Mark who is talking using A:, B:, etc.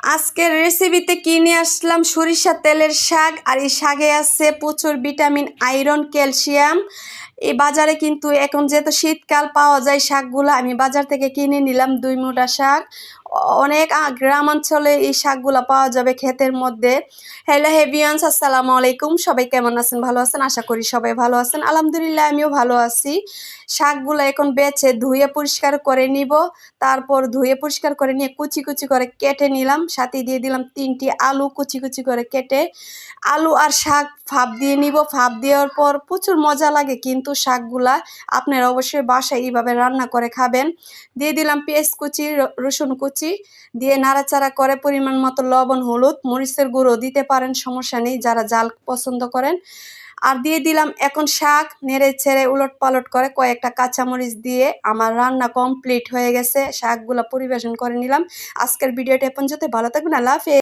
A: আজকের রেসিপিতে কি নিয়ে আসলাম সরিষা তেলের শাক। আর এই শাকে আছে প্রচুর ভিটামিন, আয়রন, ক্যালসিয়াম। এই বাজারে কিন্তু এখন যেহেতু শীতকাল পাওয়া যায় শাকগুলো, আমি বাজার থেকে কিনে নিলাম 2 মুঠা শাক। অনেক গ্রাম অঞ্চলে এই শাকগুলো পাওয়া যাবে ক্ষেতের মধ্যে। হ্যালো হেভিয়ান্স, আসসালামু আলাইকুম। সবাই কেমন আছেন? ভালো আছেন? আশা করি সবাই ভালো আছেন। আলহামদুলিল্লাহ আমিও ভালো আছি। শাকগুলো এখন বেছে ধুয়ে পরিষ্কার করে নিব। তারপর ধুয়ে পরিষ্কার করে নিয়ে কুচি কুচি করে কেটে নিলাম। সাথে দিয়ে দিলাম 3টি আলু কুচি কুচি করে কেটে। আলু আর শাক ভাপ দিয়ে নিব। ভাপ দেওয়ার পর প্রচুর মজা লাগে কিন্তু শাকগুলা। আপনারা অবশ্যই বাসায় এইভাবে রান্না করে খাবেন। দিয়ে দিলাম পেঁয়াজ কুচি, রসুন কুচি, দিয়ে নাড়াচাড়া করে পরিমাণ মতো লবণ, হলুদ, মরিচের গুঁড়ো দিতে পারেন, সমস্যা নেই যারা ঝাল পছন্দ করেন। আর দিয়ে দিলাম এখন শাক, নেড়ে ছেড়ে উলট পালট করে কয়েকটা কাঁচামরিচ দিয়ে আমার রান্না কমপ্লিট হয়ে গেছে। শাকগুলো পরিবেশন করে নিলাম। আজকের ভিডিওটা এখন যদি ভালো থাকবেন, আল্লাহ হাফেজ।